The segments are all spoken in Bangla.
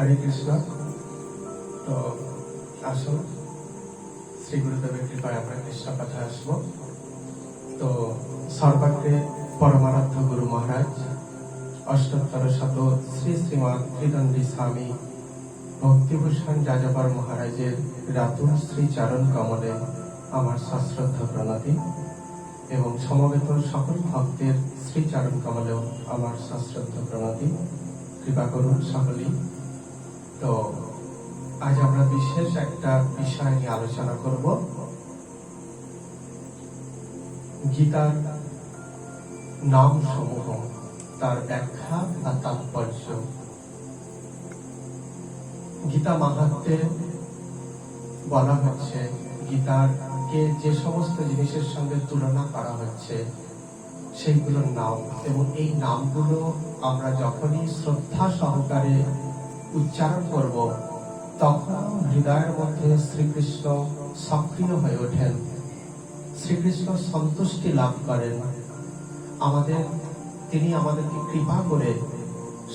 হরে কৃষ্ণ। তো আসুন শ্রী গুরুদেবের কৃপায় আমরা কৃষ্ণ কথায় আসব। তো সর্বাগ্রে পরমারাধ্য গুরু মহারাজ অষ্টোত্তর শত শ্রী শ্রীমৎ ত্রিদণ্ডী স্বামী ভক্তিভূষণ যাযাবর মহারাজের রাতুল শ্রী চরণ কমলে আমার সশ্রদ্ধ প্রণতি এবং সমবেত সকল ভক্তের শ্রী চরণ কমলেও আমার সশ্রদ্ধ প্রণতি। কৃপা করুন সকলেই। তো আজ আমরা বিশেষ একটা বিষয় নিয়ে আলোচনা করব, গীতার নাম সমূহ, তার ব্যাখ্যা বা তাৎপর্য। গীতা মাহাত্ম্যে বলা হচ্ছে, গীতাকে যে সমস্ত জিনিসের সঙ্গে তুলনা করা হচ্ছে সেইগুলোর নাম, এবং এই নামগুলো আমরা যখনই শ্রদ্ধা সহকারে উচ্চারণ করব তখন হৃদয়ের মধ্যে শ্রীকৃষ্ণ সক্রিয় হয়ে ওঠেন, শ্রীকৃষ্ণ সন্তুষ্টি লাভ করেন, তিনি আমাদেরকে কৃপা করে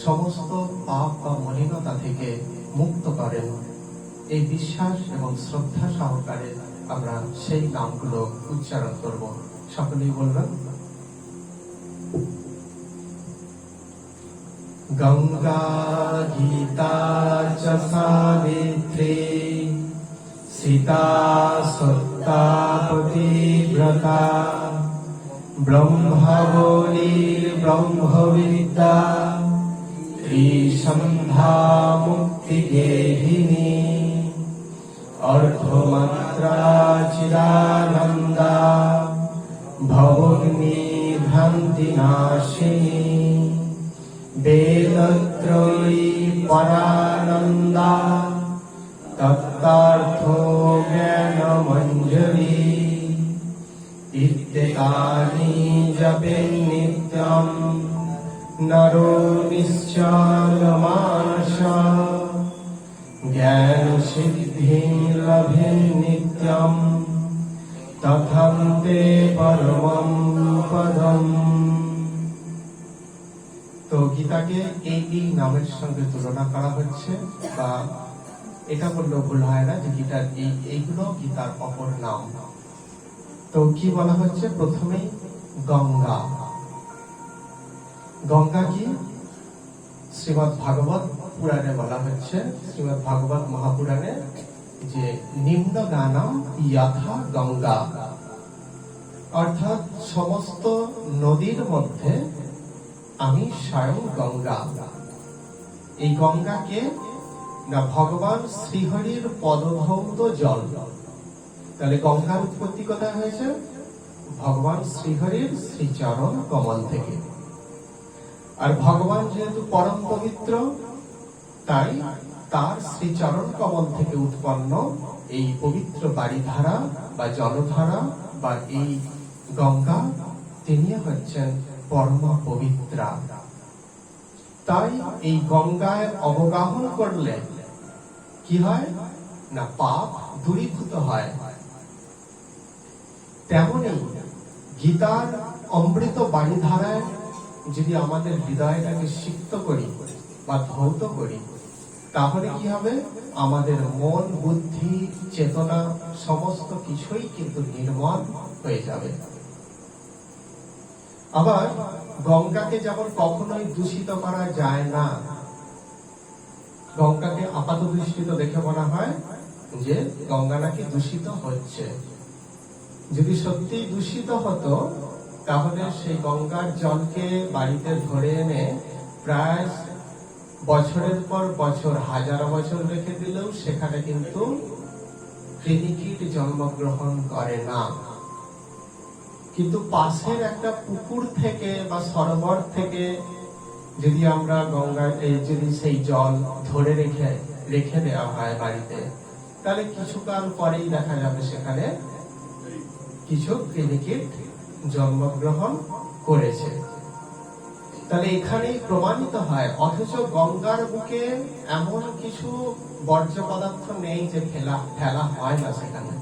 সমস্ত পাপ বা মলিনতা থেকে মুক্ত করেন। এই বিশ্বাস এবং শ্রদ্ধা সহকারে আমরা সেই নামগুলো উচ্চারণ করব। সকলেই বলবেন, গঙ্গা গীতা চ সাবিত্রী সীতা সত্তা পতিব্রতা ব্রহ্মবলী ব্রহ্মবিদ্যা ত্রিসন্ধ্যা মুক্তি গেহিনী অর্ধমাত্রা চিদানন্দা ভবগ্নি ভ্রান্তি নাশিনী বেদত্রয়ী পরানন্দা তত্ত্বার্থ জ্ঞানমঞ্জরি ইত্যেতানি জপে নিত্যম নরো নিশ্চলমানস জ্ঞান সিদ্ধি লভে নিত্যম তথম তে পরমম পদম। তো গীতাকে এই নামের সঙ্গে তুলনা করা হচ্ছে, বা এটা বললেও ভুল হয় না যে গীতার এইগুলো গীতার অপর নাম। তো কি বলা হচ্ছে? প্রথমেই গঙ্গা। গঙ্গা কি? শ্রীমৎ ভাগবত পুরাণে বলা হচ্ছে, শ্রীমৎ ভাগবত মহাপুরাণে, যে নিম্ন গানাম যথা গঙ্গা, অর্থাৎ সমস্ত নদীর মধ্যে আমি স্বয়ং গঙ্গা। এই গঙ্গাকে না ভগবান শ্রীহরির পদধৌত জল। তাহলে গঙ্গার উৎপত্তি কোথায় হয়েছে? ভগবান শ্রীহরির শ্রীচরণ কমল থেকে। আর ভগবান যেহেতু পরম পবিত্র, তাই তার শ্রীচরণ কমল থেকে উৎপন্ন এই পবিত্র বারিধারা বা জলধারা বা এই গঙ্গা, তিনি হচ্ছেন পরম পবিত্রা। তাই এই গঙ্গায় অবগাহন করলে কি হয় না, পাপ দূরীভূত হয়। তেমনি গীতার অমৃত বাণীধারায় যদি আমাদের হৃদয়টাকে সিক্ত করি বা ধৌত করি, তাহলে কি হবে? আমাদের মন, বুদ্ধি, চেতনা সমস্ত কিছুই কিন্তু নির্মল হয়ে যাবে। আবার গঙ্গাকে যেমন কখনোই দূষিত করা যায় না। গঙ্গাকে আপাত দৃষ্টিতে দেখে মনে হয় যে গঙ্গা নাকি দূষিত হচ্ছে। যদি সত্যি দূষিত হতো তাহলে সেই গঙ্গার জলকে বাড়িতে ধরে এনে প্রায় বছরের পর বছর, হাজার বছর রেখে দিলেও সেখানে কিন্তু কৃমিকীট জন্মগ্রহণ করে না। কিন্তু পাশের একটা পুকুর থেকে বা সরোবর থেকে যদি আমরা যদি সেই জল ধরে রেখে দেওয়া হয় বাড়িতে, তাহলে কিছুকাল পরেই দেখা যাবে সেখানে কিছু কৃমিকীট জন্মগ্রহণ করেছে। তাহলে এখানেই প্রমাণিত হয়, অথচ গঙ্গার বুকে এমন কিছু বর্জ্য পদার্থ নেই যে ফেলা হয় না। সেখানে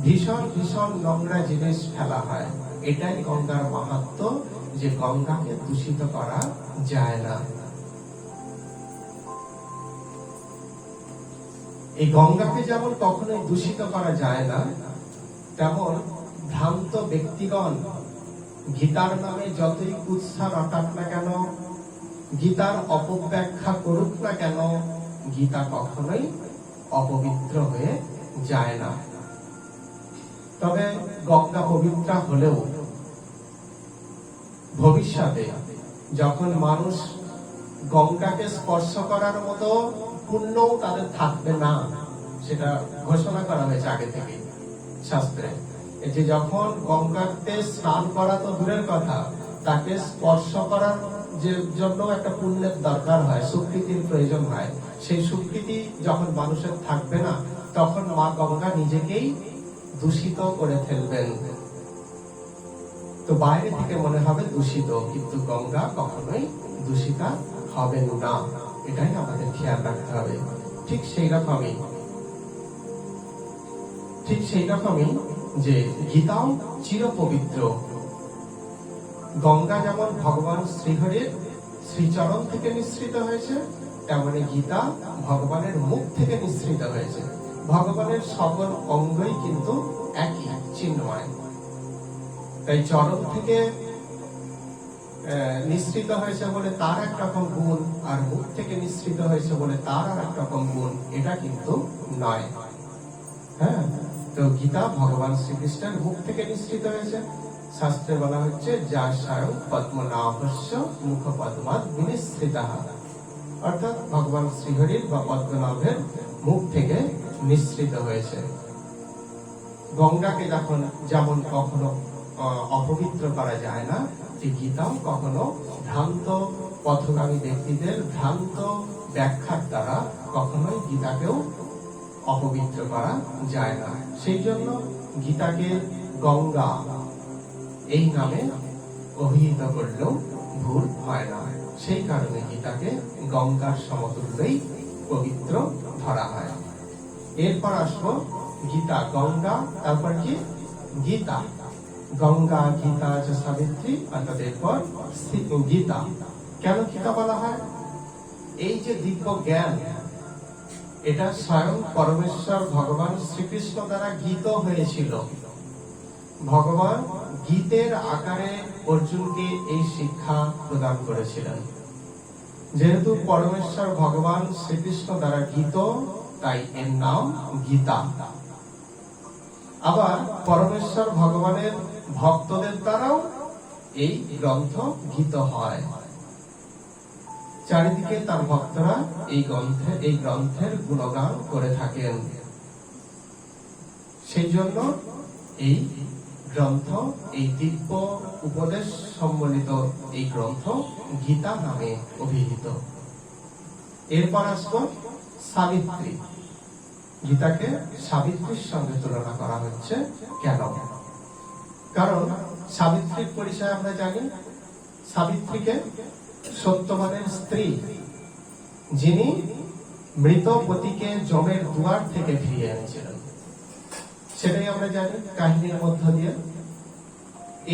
ভীষণ ভীষণ নোংরা জিনিস ফেলা হয়। এটাই গঙ্গার মাহাত্ম্য, যে গঙ্গাকে দূষিত করা যায় না। এই গঙ্গাকে যেমন কখনোই দূষিত করা যায় না, তেমন ভ্রান্ত ব্যক্তিগণ গীতার নামে যতই কুৎসা রটাক না কেন, গীতার অপব্যাখ্যা করুক না কেন, গীতা কখনোই অপবিত্র হয়ে যায় না। তবে গঙ্গা পবিত্র হলেও ভবিষ্যতে যখন মানুষ গঙ্গাকে স্পর্শ করার মতো পুণ্যও তাদের থাকবে না, সেটা ঘোষণা করা হয়েছে আগে থেকে শাস্ত্রে, যে যখন গঙ্গাতে স্নান করা তো দূরের কথা, তাকে স্পর্শ করার যে জন্য একটা পুণ্যের দরকার হয়, স্বীকৃতির প্রয়োজন হয়, সেই স্বীকৃতি যখন মানুষের থাকবে না, তখন মা গঙ্গা নিজেকেই দূষিত করে ফেলবেন। তো বাইরে থেকে মনে হবে দূষিত, কিন্তু গঙ্গা কখনোই দূষিতা হবেন না, এটাই আমাদের খেয়াল রাখতে হবে। ঠিক সেই রকমই যে গীতাও চিরপবিত্র। গঙ্গা যেমন ভগবান শ্রীহরির শ্রীচরণ থেকে নিঃসৃত হয়েছে, তেমনি গীতা ভগবানের মুখ থেকে নিঃসৃত হয়েছে। ভগবানের সকল অঙ্গই কিন্তু একই, চিন্ময়। তাই চরণ থেকে নিঃসৃত হয়েছে বলে তার একরকম গুণ, আর মুখ থেকে নিঃসৃত হয়েছে বলে তার আর একরকম গুণ, এটা কিন্তু নয়। হ্যাঁ, তো গীতা ভগবান শ্রীকৃষ্ণের মুখ থেকে নিঃসৃত হয়েছে। শাস্ত্রে বলা হচ্ছে যা স্বয়ং পদ্মনাভস্য মুখ পদ্মাৎ বিনিসৃতঃ, অর্থাৎ ভগবান শ্রীহরির বা পদ্মনাভের মুখ থেকে নিঃসৃত হয়েছে। গঙ্গাকে যখন যেমন কখনো অপবিত্র করা যায় না, যে গীতাও কখনো ভ্রান্ত পথগামী ব্যক্তিদের ভ্রান্ত ব্যাখ্যার দ্বারা কখনোই গীতাকেও অপবিত্র করা যায় না। সেই জন্য গীতাকে গঙ্গা এই নামে অভিহিত করলেও ভুল হয় না। সেই কারণে গীতাকে গঙ্গার সমতুল্যই পবিত্র ধরা হয়। এরপর আসবো গীতা, গঙ্গা, তারপর কি গীতা। গঙ্গা গীতা চ সাবিত্রী, অর্থাৎ এরপর গীতা। কেন গীতা বলা হয়? এই যে দিব্য জ্ঞান, এটা স্বয়ং পরমেশ্বর ভগবান শ্রীকৃষ্ণ দ্বারা গীত হয়েছিল। ভগবান গীতের আকারে অর্জুনকে এই শিক্ষা প্রদান করেছিলেন। যেহেতু পরমেশ্বর ভগবান শ্রীকৃষ্ণ দ্বারা গীত, তাই এর নাম গীতা। আবার পরমেশ্বর ভগবানের ভক্তদের দ্বারাও এই গ্রন্থ গীত হয়। চারিদিকে তার ভক্তরা এই গ্রন্থের গুণগান করে থাকেন। সেই জন্য এই গ্রন্থ, এই দিব্য উপদেশ সম্বলিত এই গ্রন্থ গীতা নামে অভিহিত। এরপর আসবো সাবিত্রী। গীতাকে সাবিত্রীর সঙ্গে তুলনা করা হচ্ছে কেন? কারণ সাবিত্রীর পরিচয় আমরা জানি। সাবিত্রীকে সত্যবানের স্ত্রী, যিনি মৃত পতিকে যমের দুয়ার থেকে ফিরিয়ে এনেছিলেন, সেটাই আমরা জানি কাহিনীর মধ্য দিয়ে।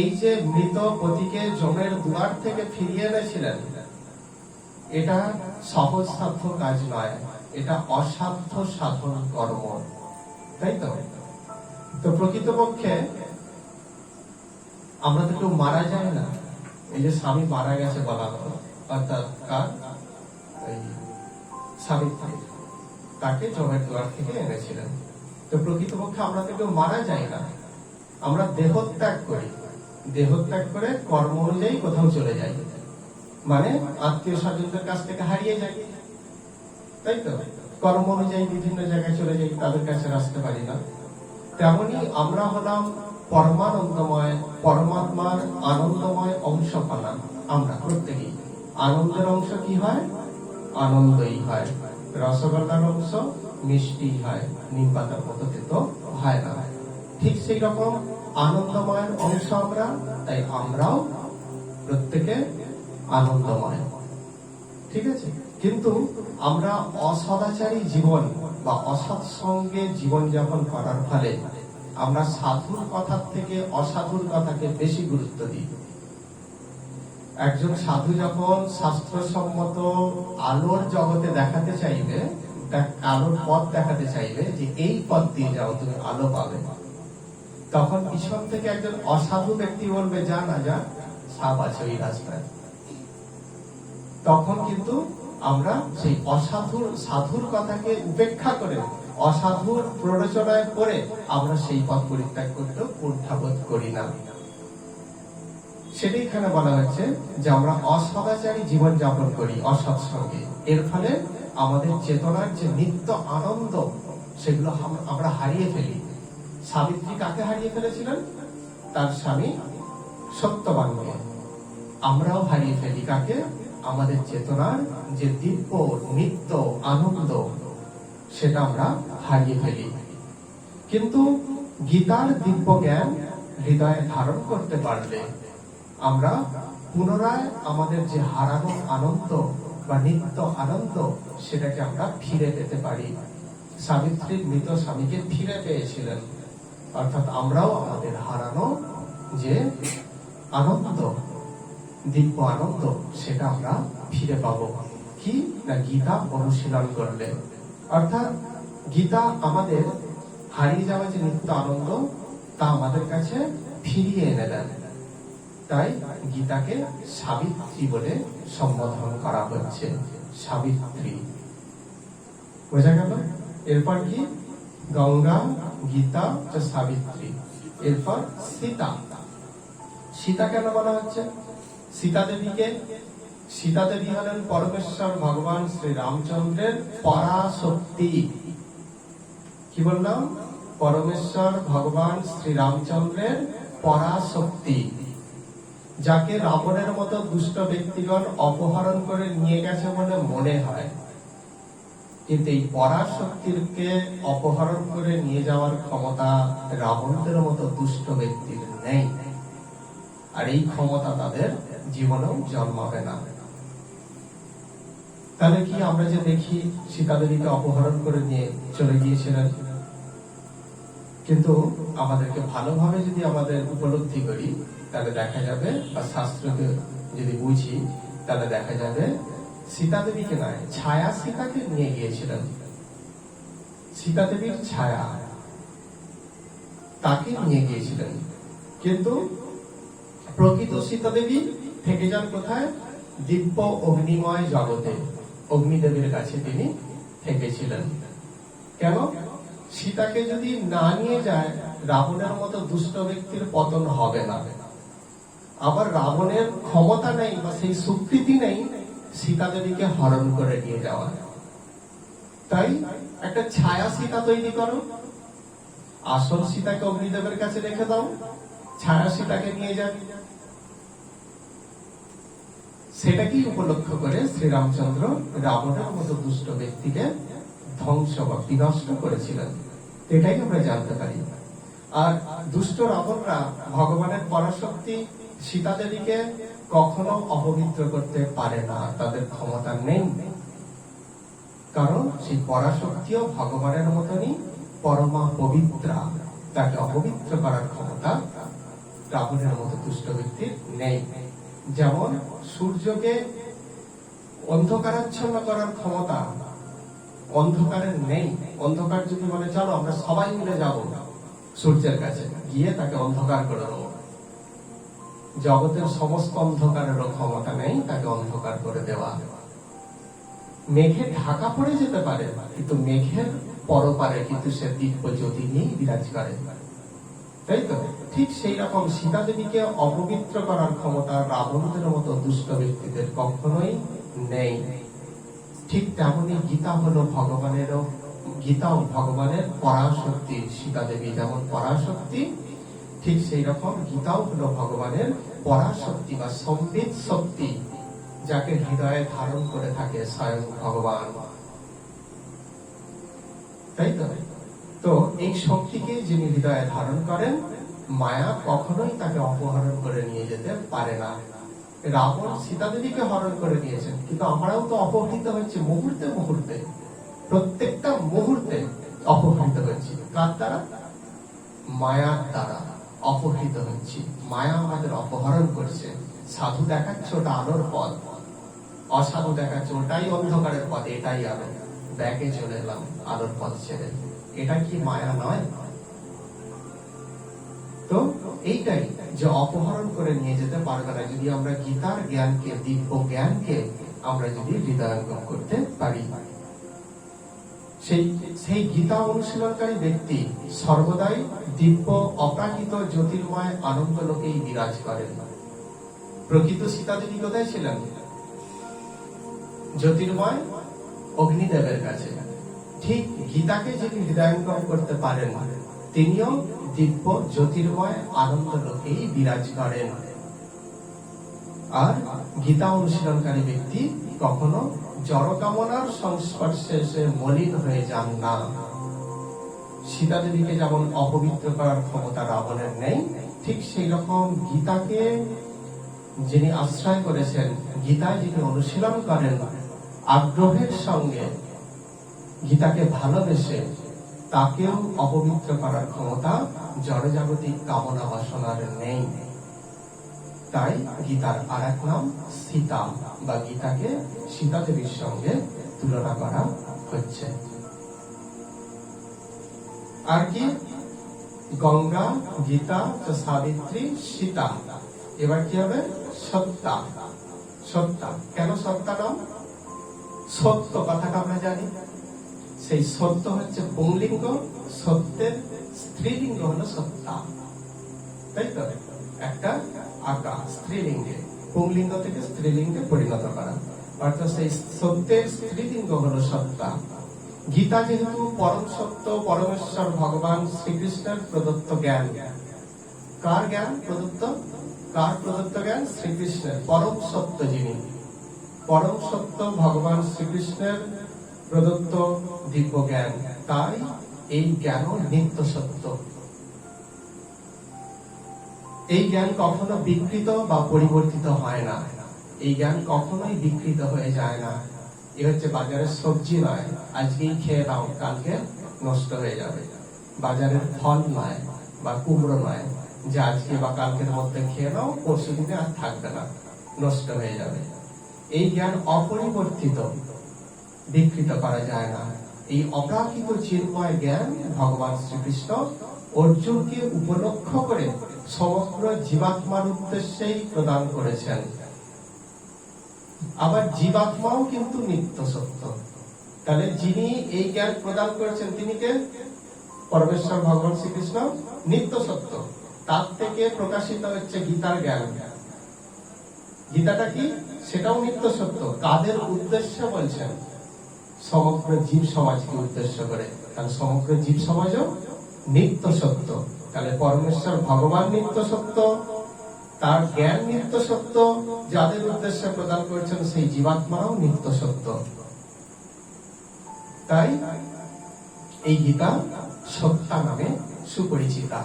এই যে মৃত পতিকে যমের দুয়ার থেকে ফিরিয়ে এনেছিলেন, এটা সহজ সাধ্য কাজ নয়, এটা অসাধ্য সাধন কর্ম, তাই তো? তো প্রকৃতপক্ষে আমরা তো কেউ মারা যায় না। এই যে স্বামী মারা গেছে বলা হলো, অর্থাৎ কার? সাবিত্রী, তাকে যমের দুয়ার থেকে এনেছিলেন। তো প্রকৃতপক্ষে আমরা তো কেউ মারা যাই না, আমরা দেহত্যাগ করি। দেহত্যাগ করে কর্ম অনুযায়ী কোথাও চলে যাই, মানে আত্মীয় স্বজনদের কাছ থেকে হারিয়ে যাই, তাই তো? কর্ম অনুযায়ী বিভিন্ন জায়গায় চলে যাই, তাদের কাছে আসতে পারি না। তেমনি আমরা হলাম পরমানন্দময়, পরমাত্মার আনন্দময় অংশ পালাম। আমরা প্রত্যেকেই আনন্দের অংশ কি হয়? আনন্দই হয়। রসগোল্লার অংশ মিষ্টি হয়, নিম পাতার মতো তো হয় না। ঠিক সেই রকম আনন্দময়ের অংশ আমরা, তাই আমরাও প্রত্যেকে আনন্দময়, ঠিক আছে? কিন্তু আমরা অসদাচারী জীবন বা অসৎ সঙ্গে জীবন যাপন করার ফলে আমরা সাধুর কথার থেকে অসাধুর কথাকে বেশি গুরুত্ব দিই। একজন সাধু যখন শাস্ত্রসম্মত আলোর জগতে দেখাতে চাইবে, আলোর পথ দেখাতে চাইবে যে এই পথ দিয়ে যাও, তুমি আলো পাবে। তখন পিছন থেকে একজন অসাধু ব্যক্তি বলবে, যা না যা, সাপ আছে ওই রাস্তায়। তখন কিন্তু আমরা সেই সাধুর কথাকে উপেক্ষা করে, অসাধুর প্ররোচনায় পড়ে আমরা সেই পথ পরিত্যাগ করতেও কুণ্ঠাবোধ করি না। সেটাই এখানে বলা হচ্ছে যে আমরা অসদাচারী জীবন যাপন করি অসৎসঙ্গে। এর ফলে আমাদের চেতনার যে নিত্য আনন্দ, সেগুলো আমরা হারিয়ে ফেলি। সাবিত্রী কাকে হারিয়ে ফেলেছিলেন? তার স্বামী সত্যবানকে। আমরাও হারিয়ে ফেলি কাকে? আমাদের চেতনার যে দিব্য নিত্য আনন্দ, সেটা আমরা হারিয়ে ফেলি। কিন্তু গীতার দিব্য জ্ঞান হৃদয়ে ধারণ করতে পারলে আমরা পুনরায় আমাদের যে হারানো আনন্দ বা নিত্য আনন্দ, সেটাকে আমরা ফিরে পেতে পারি। সাবিত্রী মৃত স্বামীকে ফিরে পেয়েছিলেন, অর্থাৎ আমরাও আমাদের হারানো যে আনন্দ, দিব্য আনন্দ, সেটা আমরা ফিরে পাবো। কি না, গীতা অনুশীলন করলে। অর্থাৎ গীতা আমাদের হারিয়ে যাওয়া যে নিত্য আনন্দ, তা আমাদের কাছে ফিরিয়ে এনে দেন। তাই গীতাকে সাবিত্রী বলে সম্বোধন করা হচ্ছে। সাবিত্রী, বোঝা গেল? এরপর কি? গঙ্গা, গীতা, সাবিত্রী। এরপর সীতা। সীতা কেন বলা হচ্ছে? সীতা দেবী হলেন পরমেশ্বর ভগবান শ্রী রামচন্দ্রের পরাশক্তি। কি বললাম? পরমেশ্বর ভগবান শ্রী রামচন্দ্রের পরাশক্তি, যাকে রাবণের মতো দুষ্ট ব্যক্তিগণ অপহরণ করে নিয়ে গেছে বলে মনে হয়। কিন্তু এই পরাশক্তিকে অপহরণ করে নিয়ে যাওয়ার ক্ষমতা রাবণদের মতো দুষ্ট ব্যক্তির নেই, আর এই ক্ষমতা তাদের জীবনেও জন্মাবে না। তাহলে কি আমরা যে দেখি সীতা দেবীকে অপহরণ করে নিয়ে চলে গিয়েছিলেন, কিন্তু আমাদেরকে ভালোভাবে যদি আমাদের উপলব্ধি করি, তাহলে দেখা যাবে, বা শাস্ত্রকে যদি বুঝি, তাহলে দেখা যাবে সীতা দেবীকে নয়, ছায়া সীতাকে নিয়ে গিয়েছিলেন। সীতা দেবীর ছায়া, তাকে নিয়ে গিয়েছিলেন। কিন্তু প্রকৃত সীতা দেবী থেকে যান কোথায়? দিব্য অগ্নিময় জগতে, অগ্নিদেবীর কাছে তিনি থেকেছিলেন। কেন? সীতাকে যদি না নিয়ে যায়, রাবণের মতো দুষ্ট ব্যক্তির পতন হবে না। আবার রাবণের ক্ষমতা নেই বা সেই স্বীকৃতি নেই সীতা দেবীকে হরণ করে নিয়ে যাওয়া। তাই একটা ছায়া সীতা তৈরি করো, আসল সীতাকে অগ্নিদেবের কাছে রেখে দাও, ছায়া সীতাকে নিয়ে যাবে। সেটাকেই উপলক্ষ করে শ্রীরামচন্দ্র রাবণের মতো দুষ্ট ব্যক্তিকে ধ্বংস বা বিনষ্ট করেছিলেন। এটাই আমরা জানতে পারি। আর দুষ্ট রাবণরা ভগবানের পরাশক্তি সীতা দেবীকে কখনো অপবিত্র করতে পারে না, তাদের ক্ষমতা নেই। কারণ সেই পরাশক্তিও ভগবানের মতনই পরমা পবিত্রা, তাকে অপবিত্র করার ক্ষমতা রাবণের মতো দুষ্ট ব্যক্তির নেই। যেমন সূর্যকে অন্ধকারাচ্ছন্ন করার ক্ষমতা অন্ধকারের নেই। অন্ধকার যদি বলে চলো আমরা সবাই মিলে যাব সূর্যের কাছে, গিয়ে তাকে অন্ধকার করে দেবো, জগতের সমস্ত অন্ধকারেরও ক্ষমতা নেই তাকে অন্ধকার করে দেওয়া। মেঘে ঢাকা পড়ে যেতে পারে, কিন্তু মেঘের পরপারে কিন্তু সে দিব্য জ্যোতি নিয়েই বিরাজ করে, তাই তো? ঠিক সেই রকম সীতা দেবীকে অপবিত্র করার ক্ষমতা রাবণদের মতো দুষ্ট ব্যক্তিদের কখনোই নেই। ঠিক তেমনি গীতা হলো গীতাও ভগবানের পরাশক্তি। সীতা দেবী যেমন পরাশক্তি, ঠিক সেই রকম গীতাও হলো ভগবানের পরাশক্তি বা সম্বিত শক্তি, যাকে হৃদয়ে ধারণ করে থাকে স্বয়ং ভগবান, তাই তো? তো এই শক্তিকে যিনি হৃদয়ে ধারণ করেন, মায়া কখনোই তাকে অপহরণ করে নিয়ে যেতে পারে না। রাবণ সীতা দেবীকে হরণ করে নিয়েছেন, কিন্তু আমরাও তো অপহৃত হচ্ছে মুহূর্তে মুহূর্তে, প্রত্যেকটা মুহূর্তে অপহৃত হচ্ছি। কার দ্বারা? মায়ার দ্বারা অপহৃত হচ্ছি। মায়া আমাদের অপহরণ করছে। সাধু দেখাচ্ছে ওটা আলোর পথ, অসাধু দেখাচ্ছে ওটাই অন্ধকারের পথ, এটাই আলো। ব্যাগে চলে এলাম আলোর পথ ছেড়ে। এটা কি মায়া নয়? তো এইটাই যে অপহরণ করে নিয়ে যেতে পারবে না যদি আমরা গীতার জ্ঞানকে, দিব্য জ্ঞানকে আমরা যদি হৃদয়ঙ্গম করতে পারি। সেই গীতা অনুশীলনকারী ব্যক্তি সর্বদাই দিব্য অপ্রাকৃত জ্যোতির্ময় আনন্দ লোকেই বিরাজ করেন। প্রকৃত সীতাদেবী কোথায় ছিলেন? জ্যোতির্ময় অগ্নিদেবের কাছে। ঠিক গীতাকে যিনি হৃদয়ঙ্গম করতে পারেন তিনিও দিব্য জ্যোতির্ময় আনন্দ লোকেই বিরাজ করেন। আর গীতা অনুশীলনকারী ব্যক্তি কখনো জড় কামনার সংস্পর্শে এসে মলিন হয়ে যান না। সীতাদেবীকে যেমন অপবিত্র করার ক্ষমতা রাবণের নেই, ঠিক সেই রকম গীতাকে যিনি আশ্রয় করেছেন, গীতায় যিনি অনুশীলন করেন আগ্রহের সঙ্গে, গীতাকে ভালোবেসে, তাকেও অপবিত্র করার ক্ষমতা জড়জাগতিক কামনা বাসনার নেই। তাই গীতার আর এক নাম সীতা, বা গীতাকে সীতা দেবীর সঙ্গে তুলনা করা হচ্ছে। আর কি? গঙ্গা, গীতা, সাবিত্রী, সীতা। এবার কি হবে? সত্তা। সত্তা কেন সত্তা নাম? সত্য কথাটা আমরা জানি, সেই সত্য হচ্ছে পুংলিঙ্গ, সত্যের স্ত্রীলিঙ্গ হলো সত্তা, তাই তো? একটা আকা স্ত্রীলিঙ্গে, পুংলিঙ্গ থেকে স্ত্রীলিঙ্গে পরিণত করা, অর্থাৎ সেই সত্যের স্ত্রীলিঙ্গ হলো সত্তা। গীতা যেহেতু পরম সত্য, পরমেশ্বর ভগবান শ্রীকৃষ্ণের প্রদত্ত জ্ঞান। কার জ্ঞান প্রদত্ত? কার প্রদত্ত জ্ঞান? শ্রীকৃষ্ণের। পরম সত্য যিনি, পরম সত্য ভগবান শ্রীকৃষ্ণের প্রদত্ত দিব্য জ্ঞান, তাই এই জ্ঞান নিত্য সত্য। এই জ্ঞান কখনো বিকৃত বা পরিবর্তিত হয় না। এই জ্ঞান কখনোই বিকৃত হয়ে যায় না। এ হচ্ছে বাজারের সবজি নয়, আজকেই খেয়ে নাও, কালকে নষ্ট হয়ে যাবে। বাজারের ফল নয় বা কুমড়ো নয়, যে আজকে বা কালকের মধ্যে খেয়ে নাও, পরশু দিনে আর থাকবে না, নষ্ট হয়ে যাবে। এই জ্ঞান অপরিবর্তিত, বিকৃত করা যায় না। এই অপ্রাকৃত চিন্ময় জ্ঞান ভগবান শ্রীকৃষ্ণ অর্জুনকে উপলক্ষ করে সমগ্র জীবাত্মার উদ্দেশ্যেই প্রদান করেছেন। আবার জীবাত্মাও কিন্তু নিত্য সত্য। তাহলে যিনি এই জ্ঞান প্রদান করেছেন তিনি কে? পরমেশ্বর ভগবান শ্রীকৃষ্ণ নিত্য সত্য। তার থেকে প্রকাশিত হচ্ছে গীতার জ্ঞান। গীতাটা কি? সেটাও নিত্য সত্য। কাদের উদ্দেশ্যে বলছেন? সমগ্র জীব সমাজকে উদ্দেশ্য করে। তাহলে সমগ্র জীব সমাজও নিত্য সত্য। তাহলে পরমেশ্বর ভগবান নিত্য সত্য, তার জ্ঞান নিত্য সত্য, যাদের উদ্দেশ্যে প্রদান করেছেন সেই জীবাত্মাও নিত্য সত্য। তাই এই গীতা সত্তা নামে সুপরিচিতা।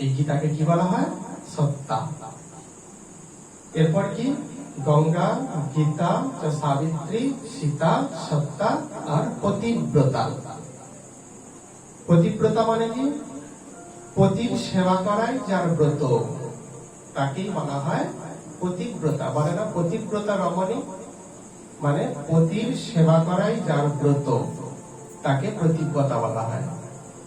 এই গীতাকে কি বলা হয়? সত্তা। এরপর কি? গঙ্গা, গীতা, সাবিত্রী, সীতা, সত্তা আর পতিব্রতা। পতিব্রতা মানে কি? পতির সেবা করাই যার ব্রত, তাকেই বলা হয় পতিব্রতা। বলে না পতিব্রতা রমণী, মানে পতির সেবা করাই যার ব্রত, তাকে পতিব্রতা বলা হয়।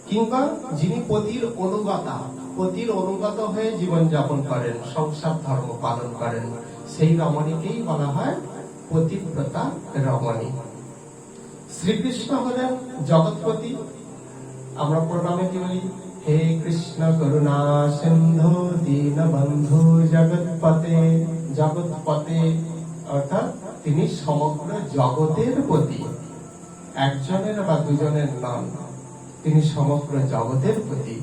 কিংবা যিনি পতির অনুগতা, পতির অনুগত হয়ে জীবন যাপন করেন, সংসার ধর্ম পালন করেন, সেই রমণীকেই বলা হয় পতিব্রতা রমণী। শ্রীকৃষ্ণ হলেন জগৎপতি। আমরা প্রণামে কি বলি? হে কৃষ্ণ করুণা সিন্ধু দীনবন্ধু জগৎপতে। জগৎপতে অর্থাৎ তিনি সমগ্র জগতের পতি, একজনের বা দুজনের নন, তিনি সমগ্র জগতের পতি।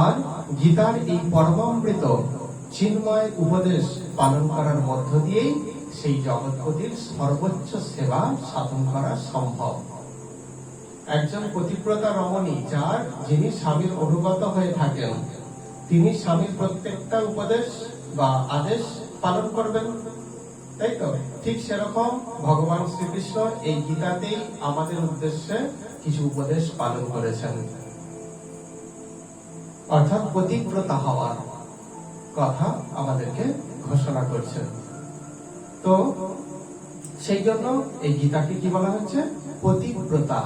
আর গীতার এই পরমামৃত চিন্ময় উপদেশ পালন করার মধ্য দিয়েই সেই জগৎপতির সর্বোচ্চ সেবা সাধন করা সম্ভব। একজন পতিব্রতা রমণী, যিনি স্বামীর অনুগত হয়ে থাকেন, তিনি স্বামীর প্রত্যেকটা উপদেশ বা আদেশ পালন করবেন, তাই তো? ঠিক সেরকম ভগবান শ্রীকৃষ্ণ এই গীতাতেই আমাদের উদ্দেশ্যে কিছু উপদেশ পালন করেছেন, অর্থাৎ পতিব্রতা হওয়ার কথা আমাদেরকে ঘোষণা করছেন। তো সেই জন্য এই গীতাকে কি বলা হচ্ছে? পতিব্রতা।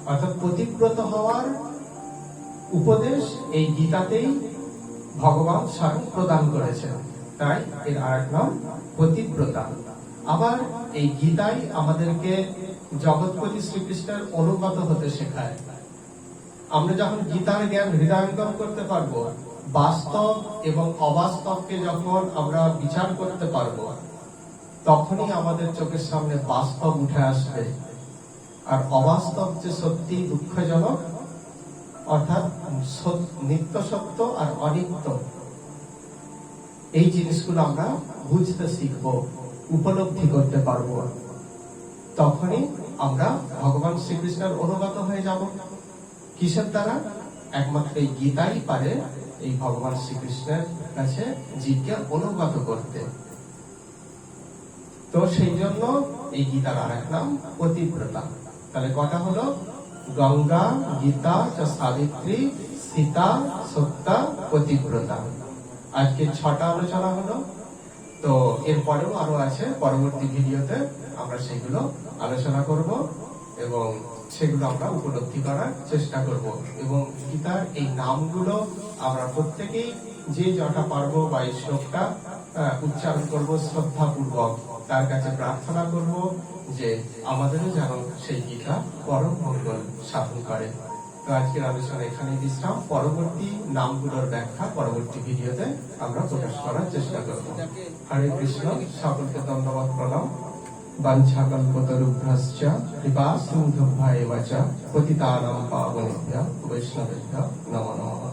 অর্থাৎ পতিব্রত হওয়ার উপদেশ এই গীতাতেই ভগবান স্বয়ং প্রদান করেছেন, তাই এর আরেক নাম পতিব্রতা। আবার এই গীতাই আমাদেরকে জগৎপতি শ্রীকৃষ্ণের অনুগত হতে শেখায়। আমরা যখন গীতার জ্ঞান হৃদয়ঙ্গম করতে পারবো, বাস্তব এবং অবাস্তবকে যখন আমরা বিচার করতে পারবো, তখনই আমাদের চোখের সামনে বাস্তব উঠে আসবে। আর অবাস্তব যে সত্যি দুঃখজনক, অর্থাৎ নিত্য সত্য আর অনিত্য, এই জিনিসগুলো আমরা বুঝতে শিখব, উপলব্ধি করতে পারবো। তখনই আমরা ভগবান শ্রীকৃষ্ণের অনুগত হয়ে যাব। কিসের দ্বারা? একমাত্র এই গীতাই পারে এই ভগবান শ্রীকৃষ্ণের কাছে জীবকে অনুগত করতে। তো সেই জন্য এই গীতার আরেক নাম পতিব্রতা। তাহলে কটা হলো? গঙ্গা, গীতা, সাবিত্রী, সীতা, সত্যা, পতিব্রতা। আজকে 6টা আলোচনা হলো। তো এরপরেও আরো আছে, পরবর্তী ভিডিওতে আমরা সেগুলো আলোচনা করব এবং সেগুলো আমরা উপলব্ধি করার চেষ্টা করব। এবং গীতার এই নামগুলো আমরা প্রত্যেকেই যে যটা পারবো বা এই শ্লোকটা উচ্চারণ করব শ্রদ্ধাপূর্বক, তার কাছে প্রার্থনা করব যে আমাদেরও যেন সেই গীতা পরম মঙ্গল সাধন করে। তো আজকের আলোচনা এখানে বিশ্রাম। পরবর্তী নামগুলোর ব্যাখ্যা পরবর্তী ভিডিওতে আমরা প্রকাশ করার চেষ্টা করব। হরে কৃষ্ণ। সকলকে ধন্যবাদ, প্রণাম। বাঞ্ছাকল্পতরুভ্যশ্চ কৃপা সিন্ধুভ্যেব চ পতিতানাং পাবনেভ্যঃ বৈষ্ণবেভ্যঃ নমো নমঃ।